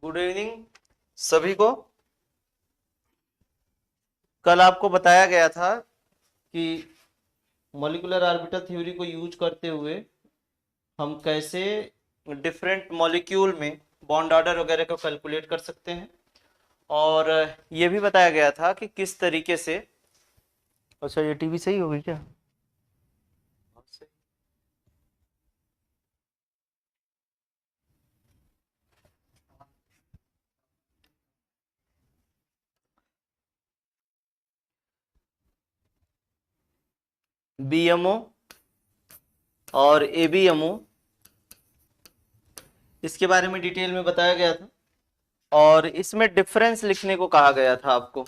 Good evening सभी को। कल आपको बताया गया था कि मॉलिक्यूलर ऑर्बिटल थ्योरी को यूज करते हुए हम कैसे डिफरेंट मॉलिक्यूल में बॉन्ड ऑर्डर वगैरह को कैलकुलेट कर सकते हैं, और ये भी बताया गया था कि किस तरीके से। अच्छा, ये टीवी सही हो गई क्या? बीएमओ और एबीएमओ, इसके बारे में डिटेल में बताया गया था, और इसमें डिफरेंस लिखने को कहा गया था आपको।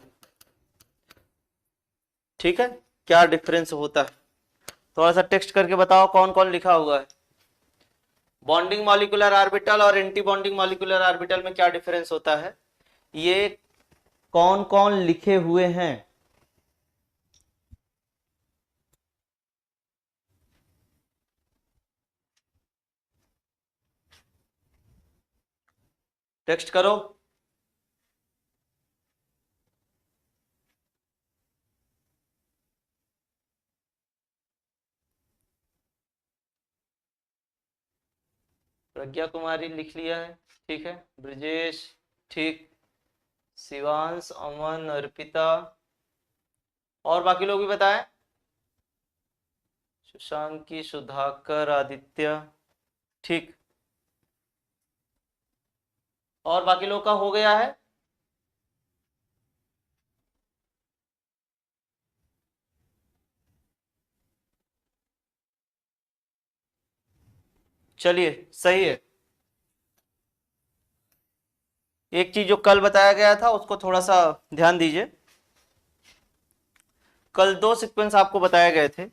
ठीक है, क्या डिफरेंस होता है थोड़ा सा टेक्स्ट करके बताओ, कौन कौन लिखा हुआ है। बॉन्डिंग मॉलिक्यूलर ऑर्बिटल और एंटी बॉन्डिंग मॉलिक्यूलर ऑर्बिटल में क्या डिफरेंस होता है, ये कौन कौन लिखे हुए हैं। टेक्स्ट करो। प्रज्ञा कुमारी लिख लिया है, ठीक है। ब्रजेश, ठीक। शिवांश, अमन, अर्पिता, और बाकी लोग भी बताएं। सुशांकी, सुधाकर, आदित्य, ठीक। और बाकी लोग का हो गया है। चलिए, सही है। एक चीज जो कल बताया गया था उसको थोड़ा सा ध्यान दीजिए। कल दो सीक्वेंस आपको बताए गए थे।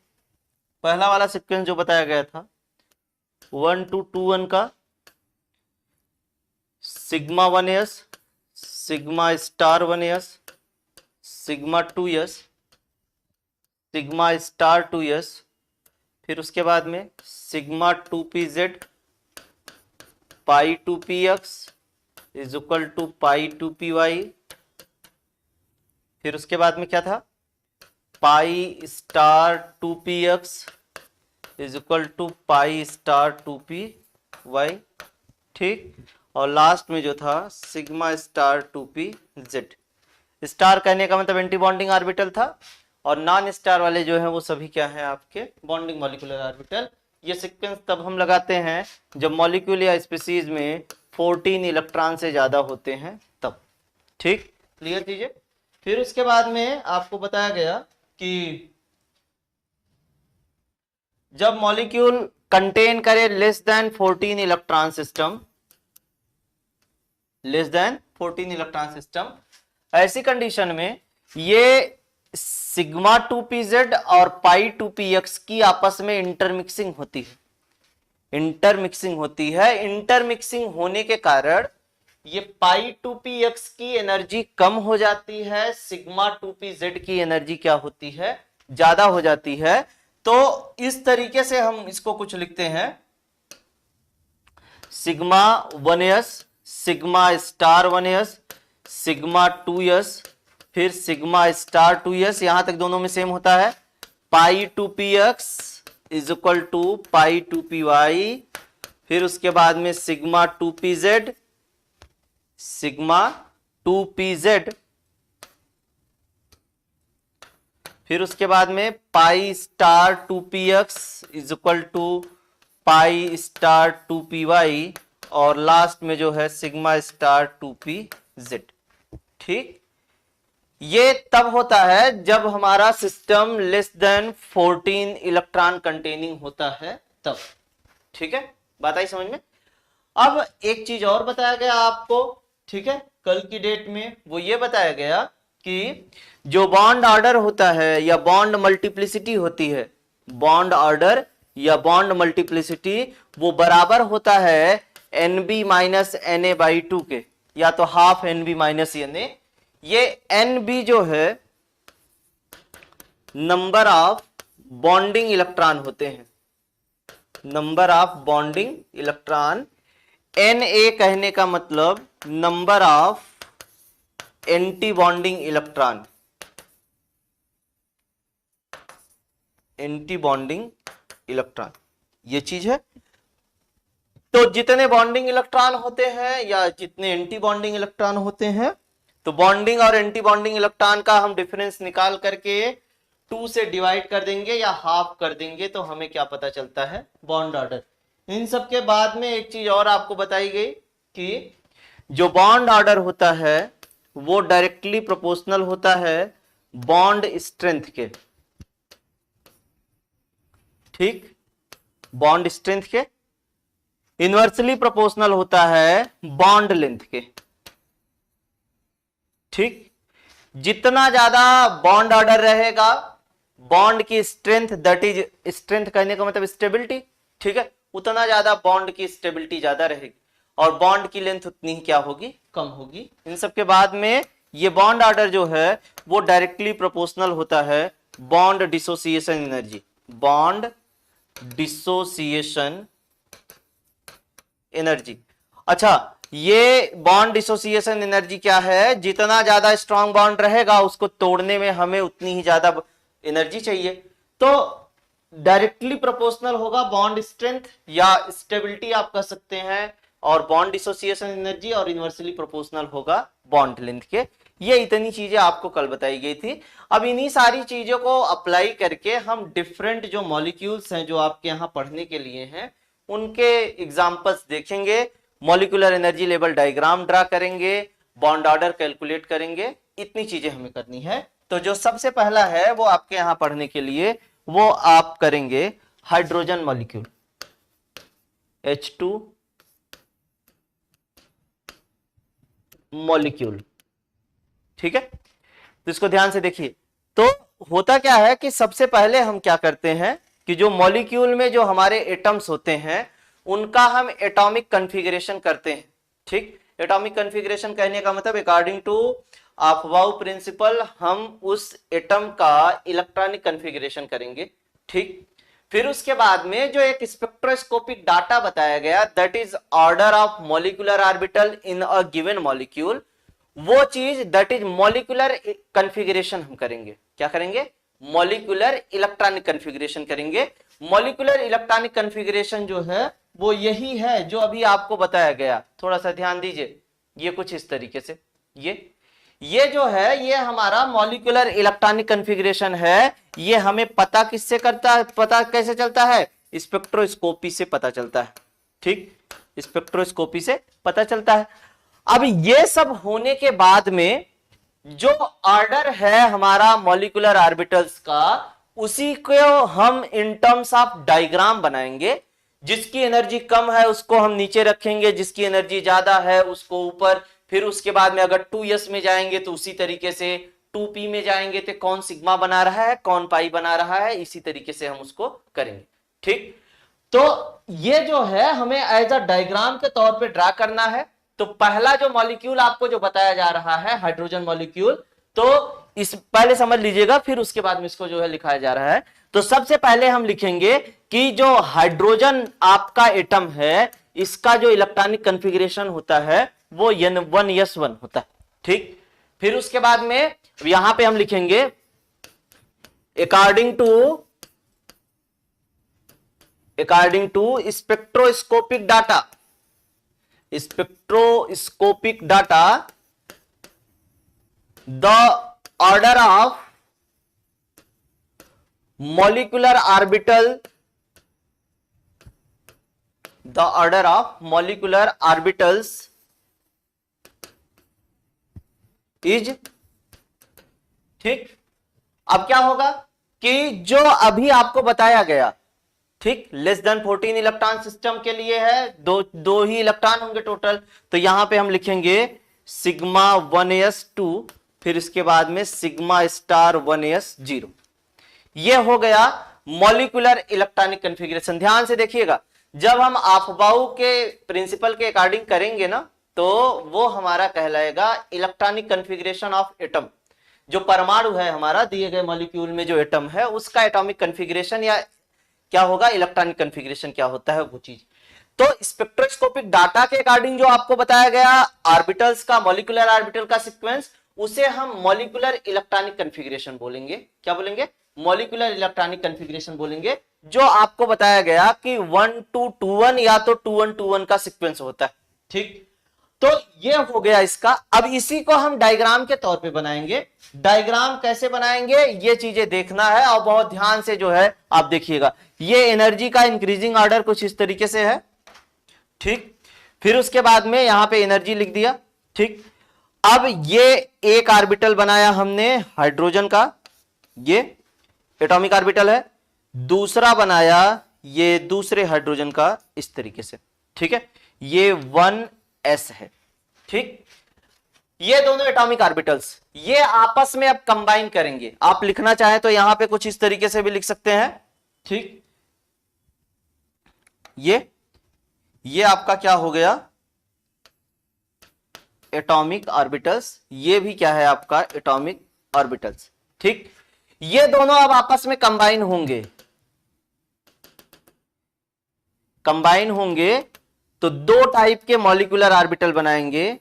पहला वाला सीक्वेंस जो बताया गया था 1 to 2 1 का, sigma 1s, sigma star 1s, sigma 2s, sigma star 2s, फिर उसके बाद में sigma 2pz, pi 2px is equal to pi 2py, फिर उसके बाद में क्या था, pi star 2px is equal to pi star 2py, ठीक। और लास्ट में जो था सिग्मा स्टार 2pz। स्टार कहने का मतलब एंटी बॉन्डिंग ऑर्बिटल था, और नॉन स्टार वाले जो है वो सभी क्या है, आपके बॉन्डिंग मॉलिक्यूलर ऑर्बिटल। ये सीक्वेंस तब हम लगाते हैं जब मॉलिक्यूल या स्पीसीज में 14 इलेक्ट्रॉन से ज्यादा होते हैं तब, ठीक। क्लियर कीजिए। फिर उसके बाद में आपको बताया गया कि जब मॉलिक्यूल कंटेन करे less than 14 electron system, less than 14 electron system, ऐसी कंडीशन में ये सिग्मा 2pz और पाई 2px की आपस में इंटरमिक्सिंग होती है। इंटरमिक्सिंग होती है, इंटरमिक्सिंग होने के कारण ये पाई 2px की एनर्जी कम हो जाती है, सिग्मा 2pz की एनर्जी क्या होती है, ज्यादा हो जाती है। तो इस तरीके से हम इसको कुछ लिखते हैं, sigma 1s, sigma star 1s, sigma 2s, फिर सिग्मा स्टार 2s, यहां तक दोनों में सेम होता है। Pi 2px is equal to pi 2py, फिर उसके बाद में सिग्मा 2pz, सिग्मा 2pz, फिर उसके बाद में pi star 2px is equal to pi star 2py, और लास्ट में जो है सिग्मा स्टार 2pz, ठीक। ये तब होता है जब हमारा system less than 14 electron containing होता है तब, ठीक है। बात आई समझ में। अब एक चीज और बताया गया आपको, ठीक है, कल की डेट में वो ये बताया गया कि जो बॉन्ड ऑर्डर होता है या बॉन्ड मल्टीप्लिसिटी होती है, बॉन्ड ऑर्डर या बॉन्ड मल्टीप्लिसिटी वो बराबर होता है NB माइनस Na/2 के, या तो हाफ NB माइनस Na। ये NB जो है नंबर ऑफ बॉन्डिंग इलेक्ट्रॉन होते हैं, number of bonding electron. Na कहने का मतलब number of anti bonding electron, anti bonding electron, ये चीज है। तो जितने बॉन्डिंग इलेक्ट्रॉन होते हैं या जितने एंटी बॉन्डिंग इलेक्ट्रॉन होते हैं, तो बॉन्डिंग और एंटी बॉन्डिंग इलेक्ट्रॉन का हम डिफरेंस निकाल करके 2 से डिवाइड कर देंगे या हाफ कर देंगे, तो हमें क्या पता चलता है, बॉन्ड ऑर्डर। इन सब के बाद में एक चीज और आपको बताई गई कि जो बॉन्ड ऑर्डर होता है वो डायरेक्टली प्रोपोर्शनल होता है बॉन्ड स्ट्रेंथ के, ठीक, बॉन्ड स्ट्रेंथ के, इनवर्सली प्रोपोर्शनल होता है बॉन्ड लेंथ के, ठीक। जितना ज्यादा बॉन्ड ऑर्डर रहेगा, बॉन्ड की स्ट्रेंथ, दैट इज स्ट्रेंथ कहने का मतलब स्टेबिलिटी, ठीक है, उतना ज्यादा बॉन्ड की स्टेबिलिटी ज्यादा रहेगी और बॉन्ड की लेंथ उतनी ही क्या होगी, कम होगी। इन सब के बाद में ये बॉन्ड ऑर्डर जो है वो डायरेक्टली प्रोपोर्शनल होता है bond dissociation energy, bond dissociation energy. अच्छा, ये बॉन्ड डिसोसिएशन एनर्जी क्या है, जितना ज्यादा स्ट्रॉन्ग बॉन्ड रहेगा उसको तोड़ने में हमें उतनी ही ज्यादा एनर्जी चाहिए। तो डायरेक्टली प्रोपोर्शनल होगा बॉन्ड स्ट्रेंथ या स्टेबिलिटी आप कह सकते हैं, और बॉन्ड डिसोसिएशन एनर्जी, और इनवर्सली प्रोपोर्शनल होगा बॉन्ड लेंथ के। ये इतनी चीजें आपको कल बताई गई थी। अब इन्हीं सारी चीजों को अप्लाई करके हम डिफरेंट जो मॉलिक्यूल्स हैं जो आपके यहाँ पढ़ने के लिए हैं उनके एग्जांपल्स देखेंगे, molecular energy level diagram draw करेंगे, बॉन्ड ऑर्डर कैलकुलेट करेंगे, इतनी चीजें हमें करनी है। तो जो सबसे पहला है वो आपके यहाँ पढ़ने के लिए वो आप करेंगे हाइड्रोजन मॉलिक्यूल, H2 मॉलिक्यूल, ठीक है। तो इसको ध्यान से देखिए। तो होता क्या है कि सबसे पहले हम क्या करते हैं कि जो मॉलिक्यूल में जो हमारे एटम्स होते हैं उनका हम एटॉमिक कॉन्फ़िगरेशन करते हैं, ठीक। एटॉमिक कॉन्फ़िगरेशन कहने का मतलब अकॉर्डिंग टू अफबाउ प्रिंसिपल हम उस एटम का इलेक्ट्रॉनिक कॉन्फ़िगरेशन करेंगे, ठीक। फिर उसके बाद में जो एक स्पेक्ट्रोस्कोपिक डाटा बताया गया, that is order of molecular orbital in a given molecule, वो चीज दैट इज मॉलिक्यूलर कॉन्फ़िगरेशन हम करेंगे। क्या करेंगे, मॉलिक्यूलर इलेक्ट्रॉनिक कॉन्फ़िगरेशन करेंगे। मॉलिक्यूलर इलेक्ट्रॉनिक कॉन्फ़िगरेशन जो है वो यही है जो अभी आपको बताया गया। थोड़ा सा ध्यान दीजिए, ये कुछ इस तरीके से, ये जो है ये हमारा मॉलिक्यूलर इलेक्ट्रॉनिक कॉन्फ़िगरेशन है। ये हमें पता किससे करता है, पता कैसे चलता है, स्पेक्ट्रोस्कोपी से पता चलता है, ठीक, स्पेक्ट्रोस्कोपी से पता चलता है। अब ये सब होने के बाद में जो ऑर्डर है हमारा मॉलिक्यूलर ऑर्बिटल्स का, उसी को हम इन टर्म्स ऑफ डायग्राम बनाएंगे। जिसकी एनर्जी कम है उसको हम नीचे रखेंगे, जिसकी एनर्जी ज्यादा है उसको ऊपर। फिर उसके बाद में अगर 2s में जाएंगे तो उसी तरीके से 2p में जाएंगे तो कौन सिग्मा बना रहा है, कौन पाई बना रहा है, इसी तरीके से हम उसको करेंगे, ठीक। तो ये जो है हमें एज अ डायग्राम के तौर पे ड्रा करना है। तो पहला जो मॉलिक्यूल आपको जो बताया जा रहा है हाइड्रोजन मॉलिक्यूल, तो इस पहले समझ लीजिएगा, फिर उसके बाद में इसको जो है लिखाया जा रहा है। तो सबसे पहले हम लिखेंगे कि जो हाइड्रोजन आपका एटम है इसका जो इलेक्ट्रॉनिक कॉन्फ़िगरेशन होता है वो N1s1 होता है, ठीक। फिर उसके बाद में यहां पे हम लिखेंगे according to spectroscopic data, spectroscopic data the order of molecular orbital, the order of molecular orbitals is, ठीक। अब क्या होगा कि जो अभी आपको बताया गया, ठीक, लेस देन 14 इलेक्ट्रॉन सिस्टम के लिए है, दो ही इलेक्ट्रॉन होंगे टोटल। तो यहां पे हम लिखेंगे सिग्मा 1s2, फिर इसके बाद में सिग्मा स्टार 1s0। ये हो गया मॉलिक्यूलर इलेक्ट्रॉनिक कॉन्फ़िगरेशन। ध्यान से देखिएगा, जब हम अफबाउ के प्रिंसिपल के अकॉर्डिंग करेंगे ना तो वो हमारा कहलाएगा इलेक्ट्रॉनिक कॉन्फ़िगरेशन ऑफ एटम। जो परमाणु है हमारा दिए गए मॉलिक्यूल में जो एटम है उसका एटॉमिक कॉन्फ़िगरेशन या क्या होगा, इलेक्ट्रॉनिक कॉन्फ़िगरेशन क्या होता है वो चीज। तो स्पेक्ट्रोस्कोपिक डाटा के अकॉर्डिंग जो आपको बताया गया ऑर्बिटल्स का, मॉलिक्यूलर ऑर्बिटल का सीक्वेंस, उसे हम मॉलिक्यूलर इलेक्ट्रॉनिक कॉन्फ़िगरेशन बोलेंगे। क्या बोलेंगे? मॉलिक्यूलर इलेक्ट्रॉनिक कॉन्फ़िगरेशन बोलेंगे। जो आपको बताया गया कि 1-2-1 या तो 2-1-2-1 का सीक्वेंस होता है। ठीक, तो ये हो गया इसका। अब इसी को हम डायग्राम के तौर पे बनाएंगे। डायग्राम कैसे बनाएंगे ये चीजें देखना है और बहुत ध्यान से जो है आप देखिएगा। ये एनर्जी का इंक्रीजिंग ऑर्डर कुछ इस तरीके से है। ठीक, फिर उसके बाद में यहां पे एनर्जी लिख दिया। ठीक, अब ये एक ऑर्बिटल बनाया हमने हाइड्रोजन का, ये एटॉमिक ऑर्बिटल है। दूसरा बनाया ये दूसरे हाइड्रोजन का इस तरीके से। ठीक है, ये 1s है। ठीक, ये दोनों एटॉमिक ऑर्बिटल्स ये आपस में अब कंबाइन करेंगे। आप लिखना चाहें तो यहां पे कुछ इस तरीके से भी लिख सकते हैं। ठीक, ये आपका क्या हो गया? Atomic orbitals. ये भी क्या है आपका? Atomic orbitals. ठीक, ये दोनों अब आपस में कंबाइन होंगे। कंबाइन होंगे तो दो टाइप के मॉलिक्यूलर ऑर्बिटल बनाएंगे।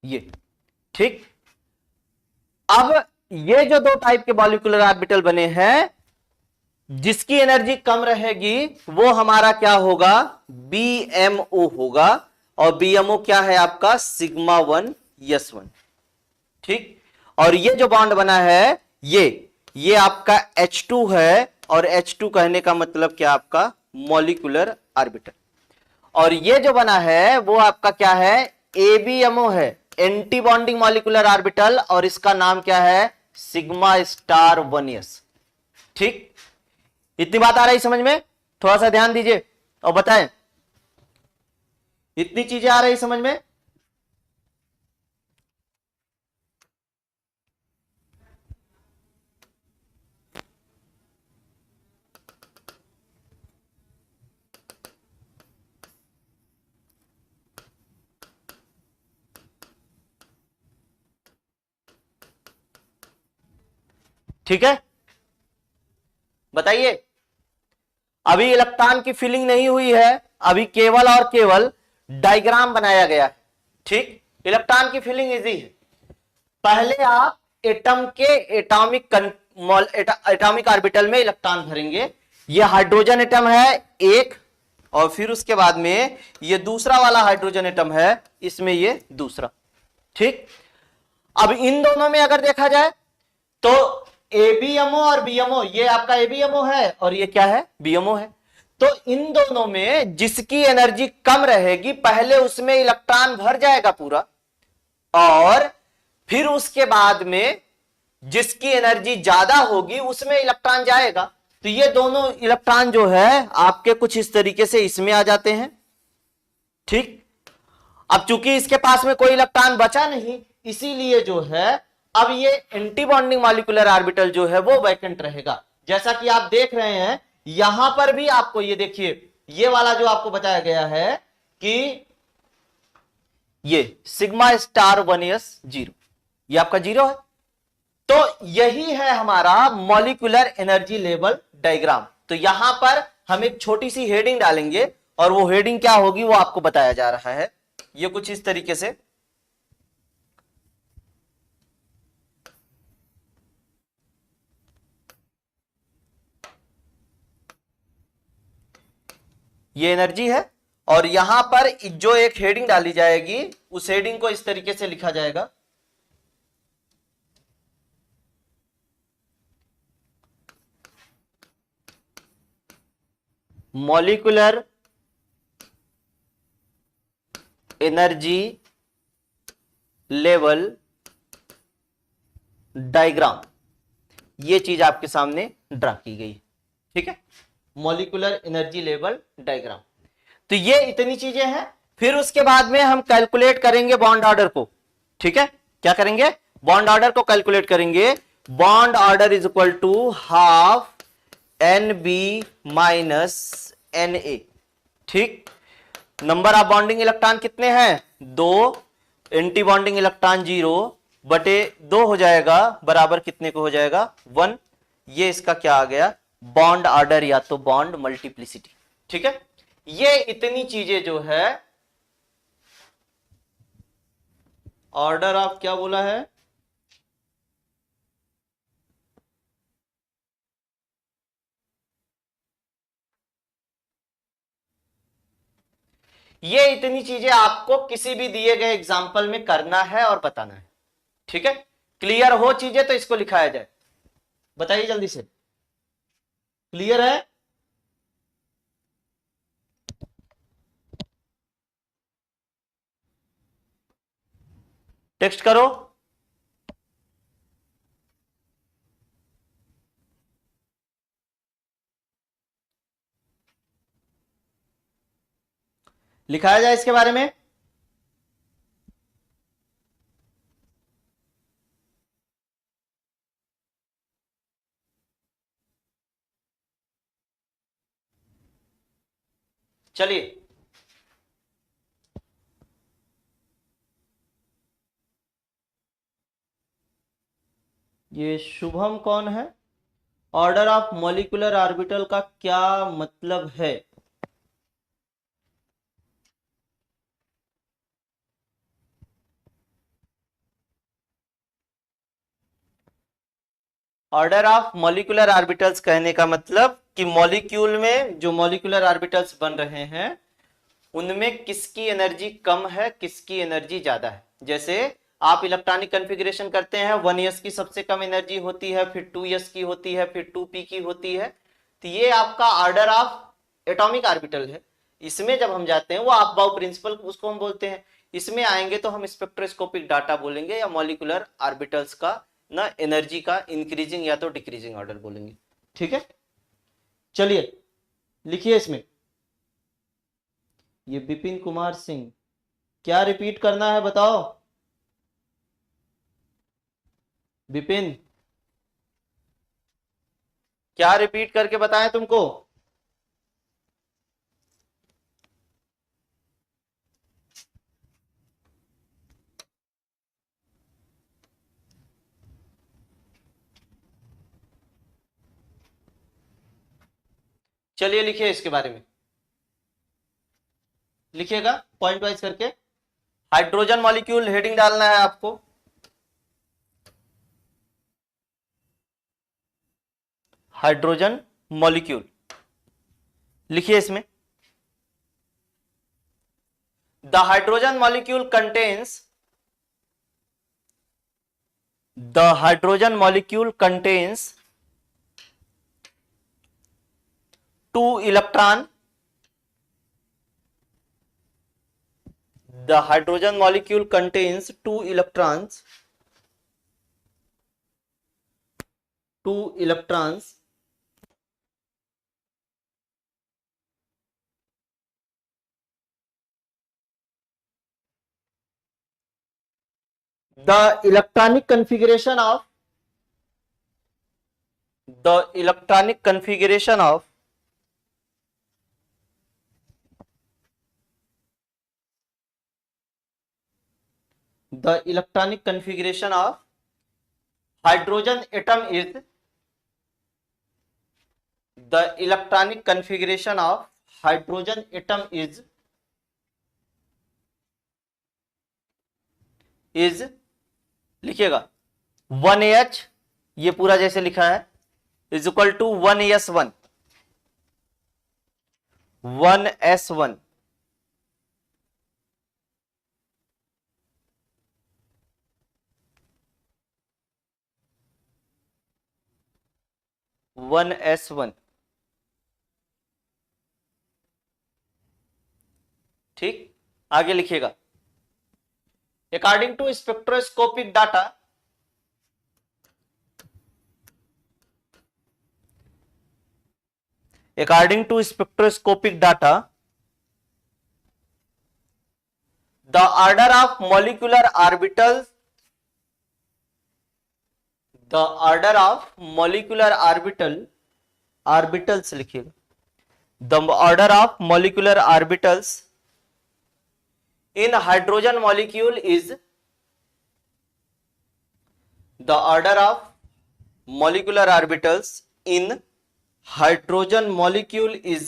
ये ठीक, अब ये जो दो टाइप के मॉलिक्यूलर ऑर्बिटल बने हैं, जिसकी एनर्जी कम रहेगी वो हमारा क्या होगा? BMO होगा। और BMO क्या है आपका? Sigma 1s1। ठीक, और ये जो बॉन्ड बना है ये आपका H2 है। और H2 कहने का मतलब क्या? आपका मॉलिक्यूलर ऑर्बिटल। और ये जो बना है वो आपका क्या है? ABMO है, एंटी बॉन्डिंग मॉलिक्यूलर ऑर्बिटल। और इसका नाम क्या है? Sigma star 1s। ठीक, इतनी बात आ रही समझ में? थोड़ा सा ध्यान दीजिए और बताएं, इतनी चीजें आ रही समझ में? ठीक है, बताइए। अभी इलेक्ट्रॉन की फिलिंग नहीं हुई है, अभी केवल और केवल डायग्राम बनाया गया है। ठीक, इलेक्ट्रॉन की फिलिंग इजी है। पहले आप एटम के एटॉमिक ऑर्बिटल में इलेक्ट्रॉन भरेंगे। ये हाइड्रोजन एटम है एक, और फिर उसके बाद में ये दूसरा वाला हाइड्रोजन एटम है, इसमें ये दूसरा। ठीक, अब इन दोनों में अगर देखा जाए तो ABMO और BMO, ये आपका ABMO है और ये क्या है? BMO है। तो इन दोनों में जिसकी एनर्जी कम रहेगी पहले उसमें इलेक्ट्रॉन भर जाएगा पूरा, और फिर उसके बाद में जिसकी एनर्जी ज्यादा होगी उसमें इलेक्ट्रॉन जाएगा। तो ये दोनों इलेक्ट्रॉन जो है आपके कुछ इस तरीके से इसमें आ जाते हैं। ठीक, अब चूंकि इसके पास में कोई इलेक्ट्रॉन बचा नहीं, इसीलिए जो है अब ये एंटी बॉन्डिंग मॉलिक्यूलर ऑर्बिटल जो है वो वैकेंट रहेगा। जैसा कि आप देख रहे हैं यहां पर भी आपको ये देखिए, ये वाला जो आपको बताया गया है कि ये सिग्मा स्टार 1s0, ये आपका 0 है। तो यही है हमारा मॉलिक्यूलर एनर्जी लेवल डायग्राम। तो यहां पर हम एक छोटी सी हेडिंग डालेंगे और वो हेडिंग क्या होगी वो आपको बताया जा रहा है। ये कुछ इस तरीके से, ये एनर्जी है। और यहां पर जो एक हेडिंग डाली जाएगी उस हेडिंग को इस तरीके से लिखा जाएगा, मॉलिक्यूलर एनर्जी लेवल डायग्राम। ये चीज आपके सामने ड्रा की गई। ठीक है, मॉलिक्यूलर एनर्जी लेवल डायग्राम। तो ये इतनी चीजें हैं। फिर उसके बाद में हम कैलकुलेट करेंगे बॉन्ड ऑर्डर को। ठीक है, क्या करेंगे? बॉन्ड ऑर्डर को कैलकुलेट करेंगे। Bond order is equal to half NB minus Na। ठीक, नंबर ऑफ बॉन्डिंग इलेक्ट्रॉन कितने हैं? 2, एंटी बॉन्डिंग इलेक्ट्रॉन 0, बटे 2 हो जाएगा, बराबर कितने को हो जाएगा 1। ये इसका क्या आ गया, बॉन्ड ऑर्डर या तो बॉन्ड मल्टीप्लिसिटी। ठीक है, ये इतनी चीजें जो है, ऑर्डर ऑफ क्या बोला है, ये इतनी चीजें आपको किसी भी दिए गए एग्जाम्पल में करना है और बताना है। ठीक है, क्लियर हो चीजें तो इसको लिखाया जाए, बताइए जल्दी से, क्लियर है? टेक्स्ट करो। लिखाया जाए इसके बारे में। चलिए, ये शुभम कौन है, ऑर्डर ऑफ मॉलिक्यूलर ऑर्बिटल का क्या मतलब है? ऑर्डर ऑफ मॉलिक्यूलर ऑर्बिटल्स कहने का मतलब कि मॉलिक्यूल में जो मॉलिक्यूलर ऑर्बिटल्स बन रहे हैं उनमें किसकी एनर्जी कम है, किसकी एनर्जी ज्यादा है। जैसे आप इलेक्ट्रॉनिक कॉन्फ़िगरेशन करते हैं, 1s की सबसे कम एनर्जी होती है, फिर 2s की होती है, फिर 2p की होती है। तो ये आपका ऑर्डर ऑफ एटॉमिक ऑर्बिटल है। इसमें जब हम जाते हैं, वो अफबाउ प्रिंसिपल उसको हम बोलते हैं। इसमें आएंगे तो हम स्पेक्ट्रोस्कोपिक डाटा बोलेंगे या मॉलिक्यूलर ऑर्बिटल्स का ना एनर्जी का इंक्रीजिंग या तो डिक्रीजिंग ऑर्डर बोलेंगे। ठीक है, चलिए लिखिए इसमें, ये विपिन कुमार सिंह, क्या रिपीट करना है बताओ विपिन, क्या रिपीट करके बताएं तुमको? चलिए लिखिए इसके बारे में, लिखिएगा पॉइंट वाइज करके। हाइड्रोजन मॉलिक्यूल हेडिंग डालना है आपको, हाइड्रोजन मॉलिक्यूल लिखिए इसमें। The hydrogen molecule contains, the hydrogen molecule contains 2 electron, the hydrogen molecule contains 2 electrons, 2 electrons the electronic configuration of, the electronic configuration of the electronic configuration of hydrogen atom is, the electronic configuration of hydrogen atom is लिखिएगा 1H, ये पूरा जैसे लिखा है, is equal to 1s1, 1s1 1s1। ठीक, आगे लिखिएगा, according to spectroscopic data, according to spectroscopic data, the order of molecular orbitals, the order of molecular orbitals लिखिएगा, the order of molecular orbitals in hydrogen molecule is, the order of molecular orbitals in hydrogen molecule is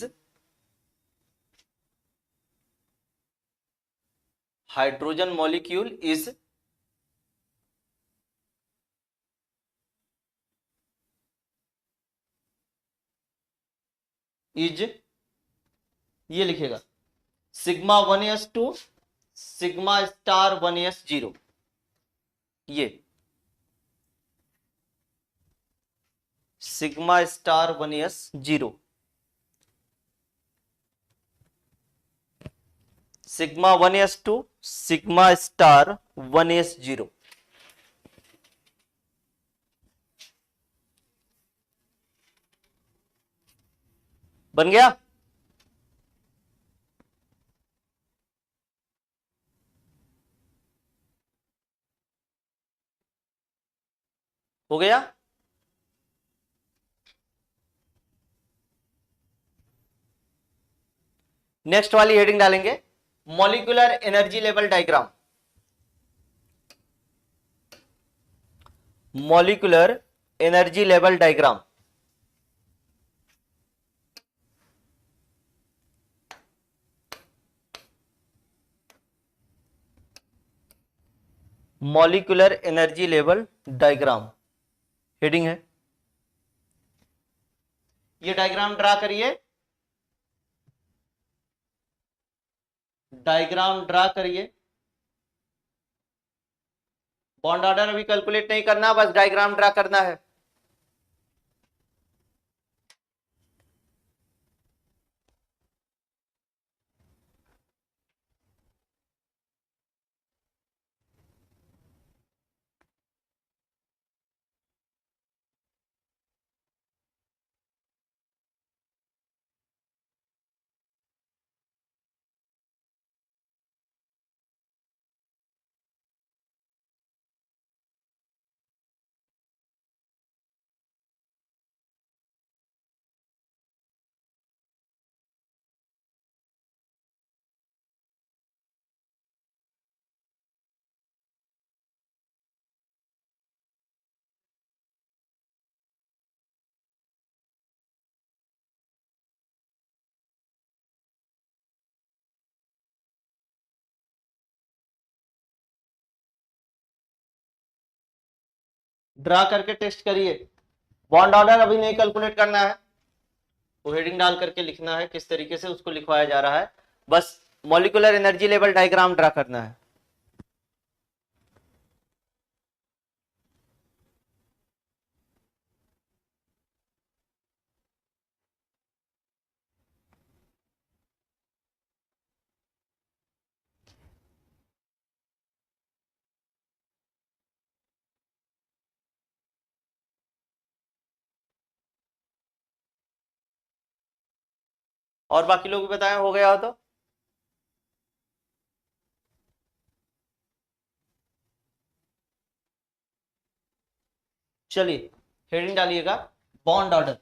ये लिखेगा sigma 1s2 sigma star 1s0, ये sigma star 1s0, sigma 1s2 sigma star 1s0। बन गया? हो गया? Next वाली heading डालेंगे molecular energy level diagram. Molecular energy level diagram. Molecular energy level diagram heading है। ये डायग्राम ड्रा करिए, डायग्राम ड्रा करिए। बॉन्ड ऑर्डर अभी कैलकुलेट नहीं करना, बस डायग्राम ड्रा करना है। ड्रा करके टेस्ट करिए। बॉन्ड ऑर्डर अभी नहीं कैलकुलेट करना है, वो हेडिंग डाल करके लिखना है किस तरीके से उसको लिखवाया जा रहा है। बस molecular energy level diagram draw करना है। और बाकी लोग भी बताएं हो गया हो तो। चलिए हेडिंग डालिएगा बॉन्ड ऑर्डर।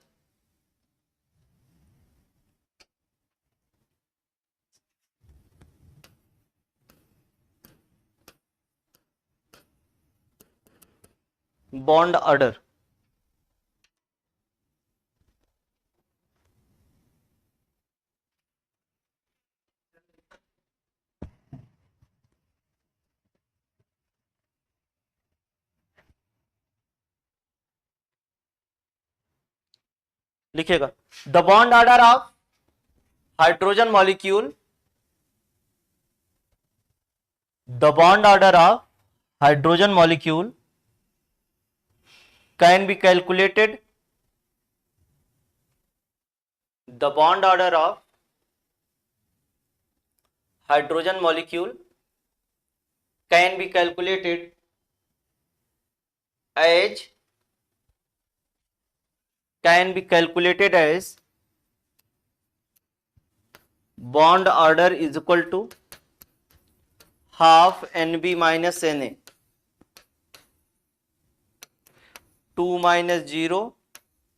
बॉन्ड ऑर्डर लिखेगा the bond order of hydrogen molecule, the bond order of hydrogen molecule can be calculated, the bond order of hydrogen molecule can be calculated as bond order is equal to half Nb minus Na, 2 minus 0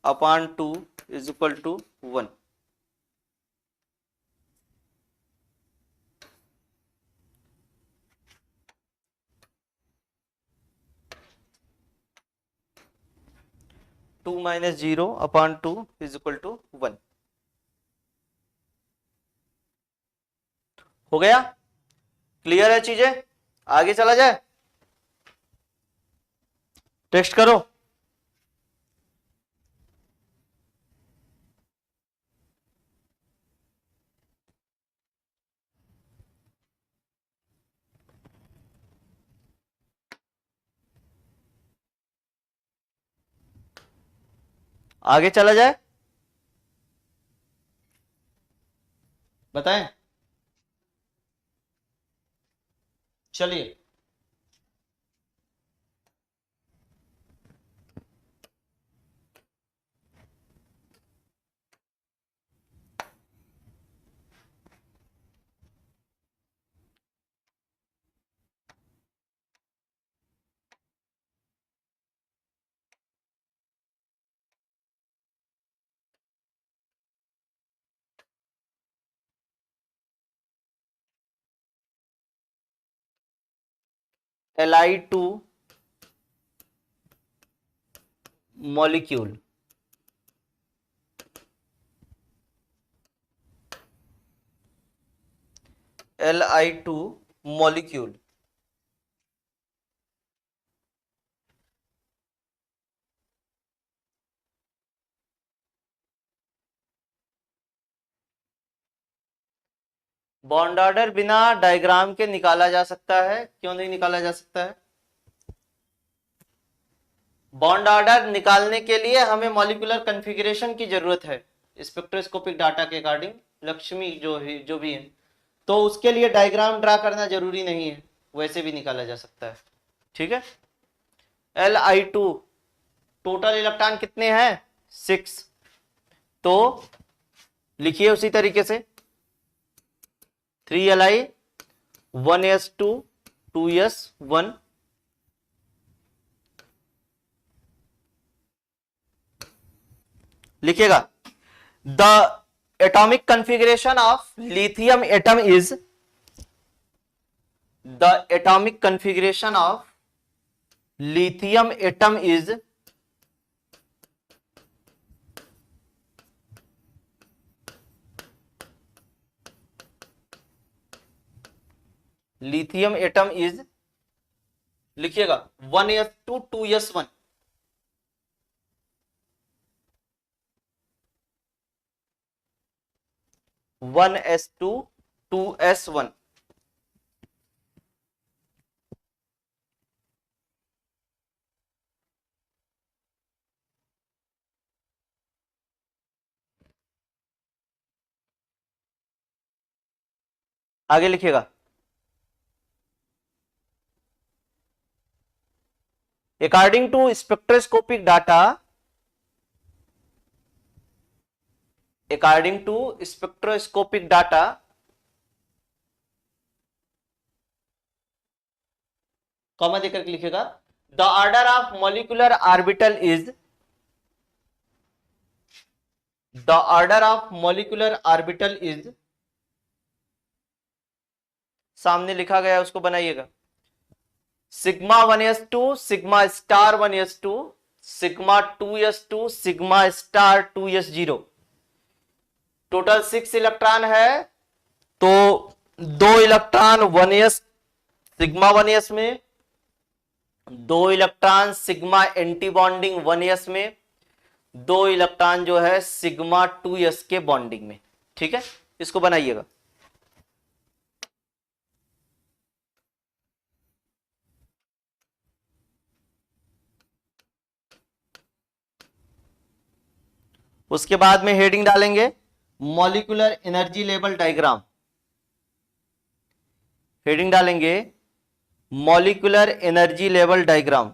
upon 2 is equal to 1। 2 minus 0/2 is equal to 1। हो गया? Clear है चीजें? आगे चला जाए, test करो। आगे चला जाए, बताएं। चलिए, Li2 molecule, Li2 molecule bond order बिना डायग्राम के निकाला जा सकता है, क्यों नहीं निकाला जा सकता है? बॉन्ड ऑर्डर निकालने के लिए हमें मॉलिक्यूलर कॉन्फ़िगरेशन की जरूरत है स्पेक्ट्रोस्कोपिक डाटा के अकॉर्डिंग, लक्ष्मी जो भी है, तो उसके लिए डायग्राम ड्रा करना जरूरी नहीं है, वैसे भी निकाला जा सकता है। ठीक है। Li2 टोटल इलेक्ट्रॉन कितने हैं? 6। तो लिखिए उसी तरीके से 3Li 1s2 2s1 लिखिएगा। The atomic configuration of lithium atom is the atomic configuration of lithium atom is lithium atom is लिखिएगा 1s2 2s1 1s2 2s1 आगे लिखिएगा। According to spectroscopic data, according to spectroscopic data comma देकर लिखिएगा। The order of molecular orbital is the order of molecular orbital is सामने लिखा गया है उसको बनाइएगा। Sigma 1s2 sigma star 1s2 sigma 2s2 sigma star 2s0 total 6 electron है, तो 2 इलेक्ट्रॉन 1s सिग्मा 1s में, 2 electron sigma anti bonding 1s में, 2 इलेक्ट्रॉन जो है सिग्मा 2s के बॉन्डिंग में। ठीक है, इसको बनाइएगा। उसके बाद में हेडिंग डालेंगे molecular energy level diagram, heading डालेंगे मॉलिक्यूलर एनर्जी लेवल डायग्राम।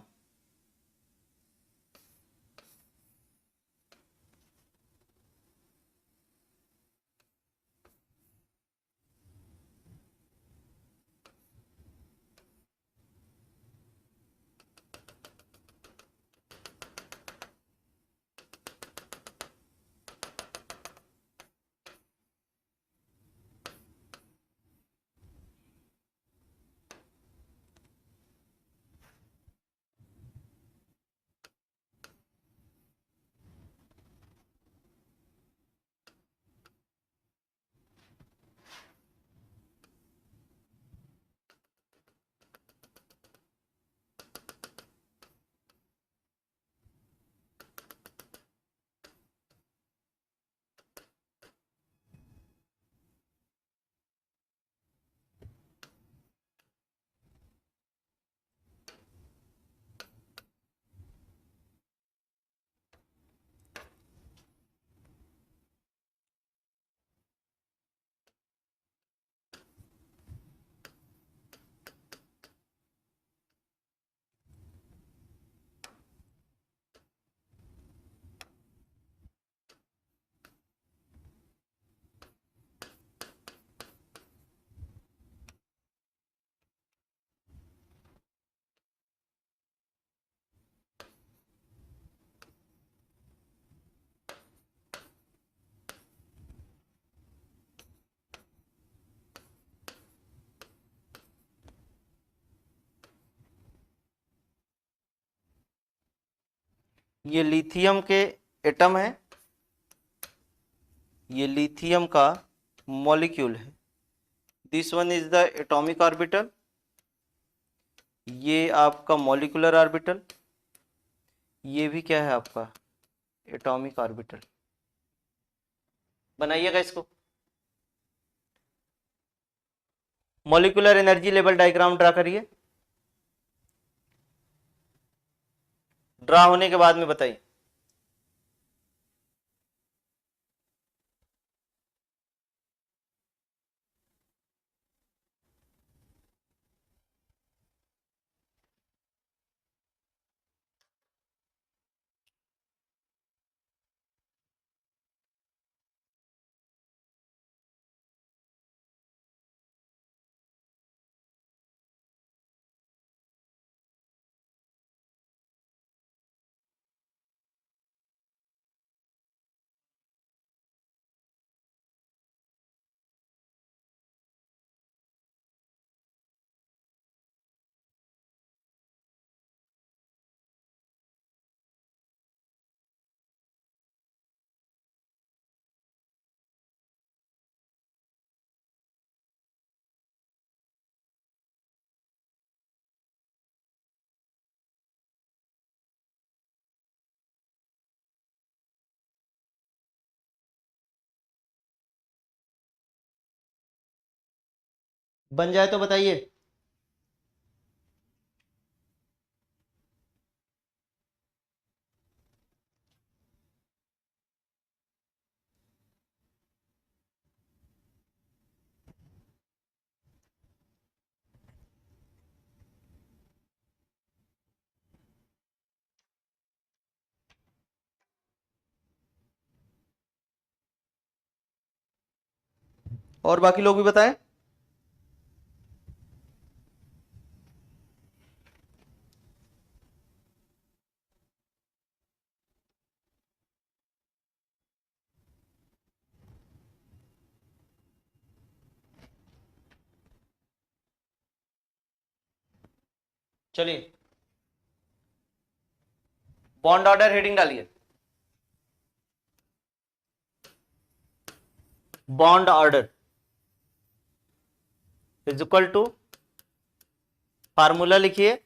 ये लिथियम के एटम है, ये लिथियम का मॉलिक्यूल है। This one is the atomic orbital, ये आपका मॉलिक्यूलर ऑर्बिटल, ये भी क्या है आपका एटॉमिक ऑर्बिटल। बनाइएगा इसको। Molecular energy level diagram draw करिए। ड्रा होने के बाद में बताइए। बन जाए तो बताइए। और बाकी लोग भी बताएं। चलिए बॉन्ड ऑर्डर हेडिंग डालिए। Bond order is equal to, formula लिखिए,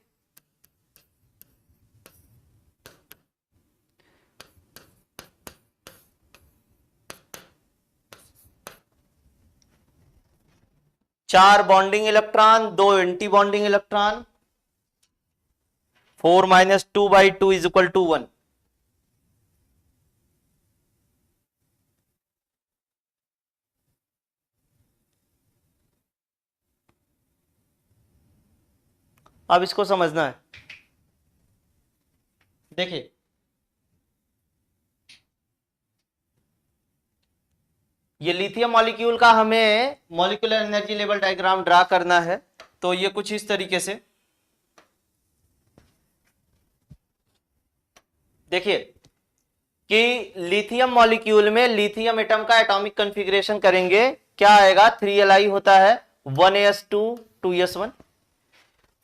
चार बॉन्डिंग इलेक्ट्रॉन, दो anti bonding electron, 4 minus 2/2 is equal to 1। अब इसको समझना है। देखिए ये लिथियम मॉलिक्यूल का हमें molecular energy level diagram draw करना है, तो ये कुछ इस तरीके से देखिए कि लिथियम मॉलिक्यूल में लिथियम एटम का एटॉमिक कॉन्फ़िगरेशन करेंगे, क्या आएगा, 3Li होता है, 1s2 2s1।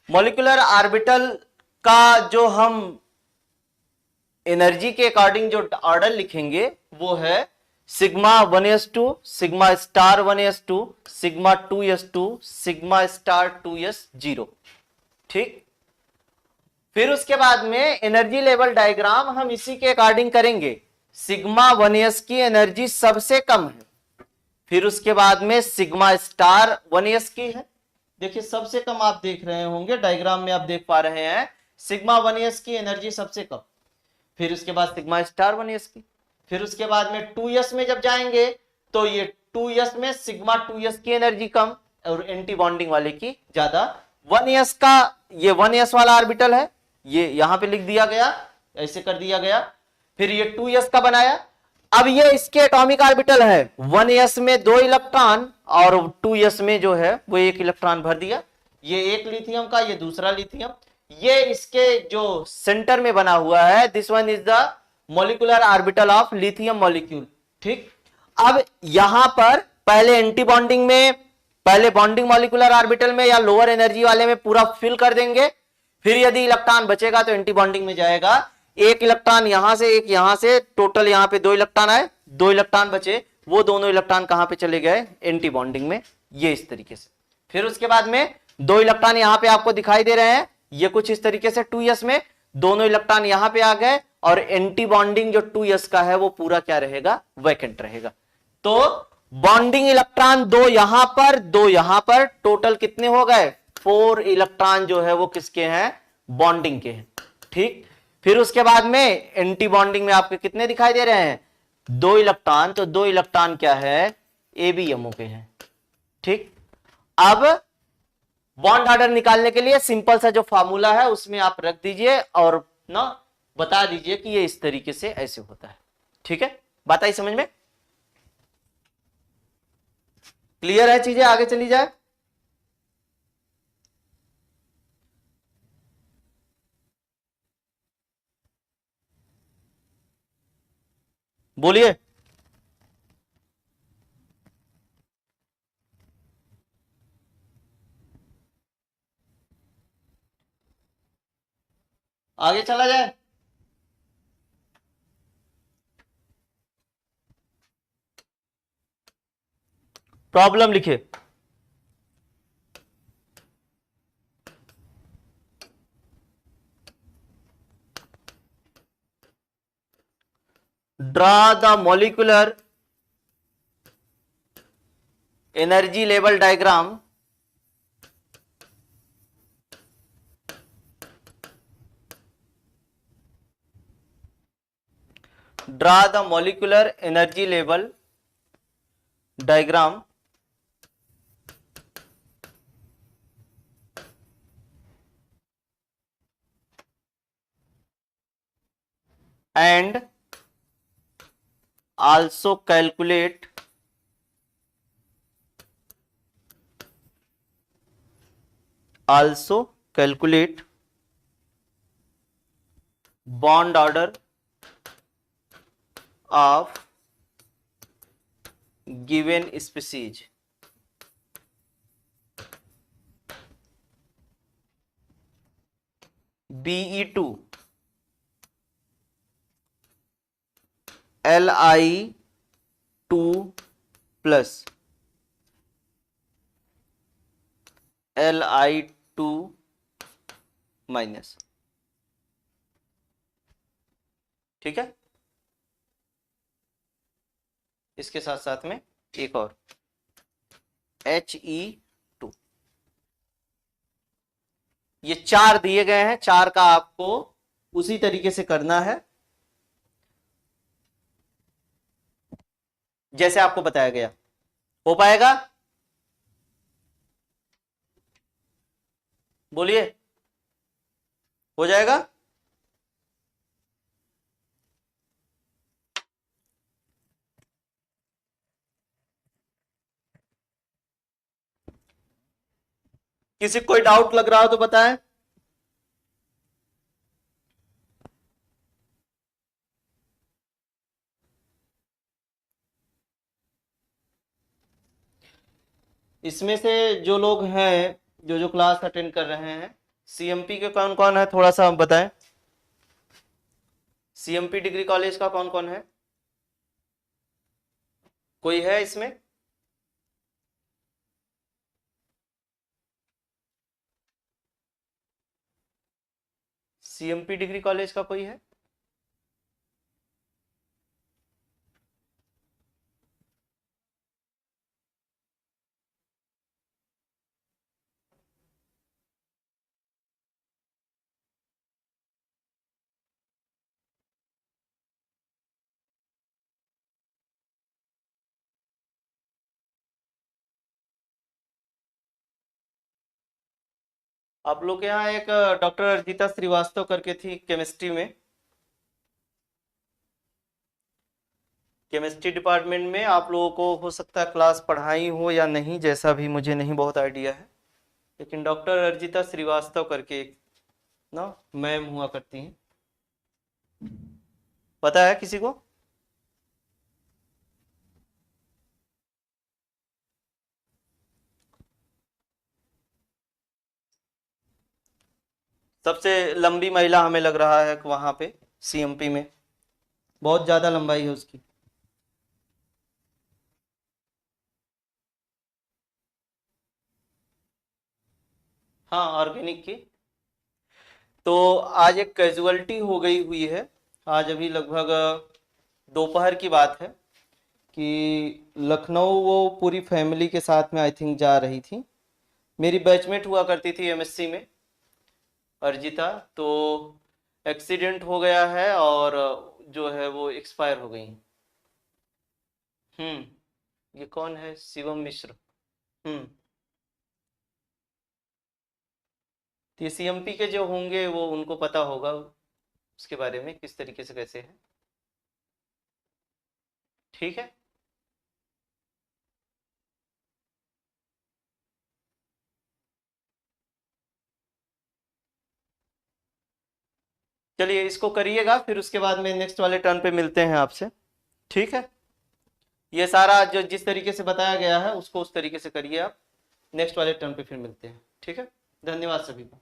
मॉलिक्यूलर ऑर्बिटल का जो हम एनर्जी के अकॉर्डिंग जो ऑर्डर लिखेंगे वो है sigma 1s2, sigma star 1s2, sigma 2s2, sigma star 2s0। ठीक, फिर उसके बाद में एनर्जी लेवल डायग्राम हम इसी के अकॉर्डिंग करेंगे। सिग्मा 1s की एनर्जी सबसे कम है, फिर उसके बाद में सिग्मा स्टार 1s की है। देखिए सबसे कम आप देख रहे होंगे डायग्राम में, आप देख पा रहे हैं सिग्मा 1s की एनर्जी सबसे कम, फिर उसके बाद सिग्मा स्टार 1s की, फिर उसके बाद में 2s में जब जाएंगे तो ये 2s में सिग्मा 2s की एनर्जी कम और एंटी बॉन्डिंग वाले की ज्यादा। 1s का ये 1s वाला ऑर्बिटल है, ये यहां पे लिख दिया गया, ऐसे कर दिया गया। फिर ये 2s का बनाया, अब ये इसके एटॉमिक ऑर्बिटल है, 1s में 2 इलेक्ट्रॉन और 2s में जो है वो 1 इलेक्ट्रॉन भर दिया। ये एक लिथियम का, ये दूसरा लिथियम, ये इसके जो सेंटर में बना हुआ है, this one is the molecular orbital of lithium molecule. ठीक, अब यहां पर पहले एंटी बॉन्डिंग में, पहले बॉन्डिंग मॉलिक्यूलर ऑर्बिटल में या लोअर एनर्जी वाले में पूरा फिल कर देंगे, फिर यदि इलेक्ट्रॉन बचेगा तो एंटी बॉन्डिंग में जाएगा। एक इलेक्ट्रॉन यहां से एक यहां से, टोटल यहां पे 2 इलेक्ट्रॉन आए, 2 इलेक्ट्रॉन बचे, वो दोनों इलेक्ट्रॉन कहां पे चले गए, एंटी बॉन्डिंग में, ये इस तरीके से। फिर उसके बाद में 2 इलेक्ट्रॉन यहां पे आपको दिखाई दे रहे हैं, ये कुछ इस तरीके से 2s में, दोनों इलेक्ट्रॉन यहां पे आ गए और एंटी बॉन्डिंग जो 2s का है वो पूरा क्या रहेगा, वैकेंट रहेगा। तो बॉन्डिंग इलेक्ट्रॉन 2 यहां पर, 2 यहां पर, टोटल कितने हो गए, 4 इलेक्ट्रॉन जो है वो किसके हैं, बॉन्डिंग के हैं। ठीक, फिर उसके बाद में एंटी बॉन्डिंग में आपके कितने दिखाई दे रहे हैं, 2 इलेक्ट्रॉन, तो 2 इलेक्ट्रॉन क्या है, एबीएमओ के हैं। ठीक, अब बॉन्ड ऑर्डर निकालने के लिए सिंपल सा जो फार्मूला है उसमें आप रख दीजिए और ना बता दीजिए कि ये इस तरीके से ऐसे होता है। ठीक है, बात आई समझ में, क्लियर है चीजें, आगे चली जाए। बोलिए। आगे चला जाए। प्रॉब्लम लिखिए। Draw the molecular energy level diagram draw the molecular energy level diagram and also calculate bond order of given species. Be2 Li2 plus Li2 minus. ठीक है, इसके साथ साथ में एक और He2। ये 4 दिए गए हैं, 4 का आपको उसी तरीके से करना है जैसे आपको बताया गया। हो पाएगा, बोलिए, हो जाएगा। किसी कोई डाउट लग रहा हो तो बताएं। इसमें से जो लोग हैं, जो जो क्लास अटेंड कर रहे हैं, सीएमपी के कौन कौन है थोड़ा सा बताएं। सीएमपी डिग्री कॉलेज का कौन कौन है, कोई है इसमें? सीएमपी डिग्री कॉलेज का कोई है? आप लोग के यहाँ एक डॉक्टर अर्जिता श्रीवास्तव करके थी केमिस्ट्री में, केमिस्ट्री डिपार्टमेंट में आप लोगों को हो सकता है क्लास पढ़ाई हो या नहीं, जैसा भी मुझे नहीं बहुत आइडिया है, लेकिन डॉक्टर अर्जिता श्रीवास्तव करके एक ना मैम हुआ करती हैं, पता है किसी को? सबसे लंबी महिला हमें लग रहा है वहां पे। सीएमपी में, बहुत ज़्यादा लंबाई है उसकी। हाँ, ऑर्गेनिक की। तो आज एक कैजुअलिटी हो गई हुई है। आज अभी लगभग दोपहर की बात है कि लखनऊ वो पूरी फैमिली के साथ में आई थिंक जा रही थी। मेरी बैचमेट हुआ करती थी एमएससी में, अर्जिता। तो एक्सीडेंट हो गया है और जो है वो एक्सपायर हो गई। ये कौन है? शिवम मिश्र। हम्म। तो ये सीएमपी के जो होंगे वो उनको पता होगा उसके बारे में, किस तरीके से कैसे है। ठीक है। चलिए इसको करिएगा, फिर उसके बाद में नेक्स्ट वाले टर्न पे मिलते हैं आपसे। ठीक है। ये सारा जो जिस तरीके से बताया गया है उसको उस तरीके से करिए आप। नेक्स्ट वाले टर्न पे फिर मिलते हैं। ठीक है। धन्यवाद सभी को।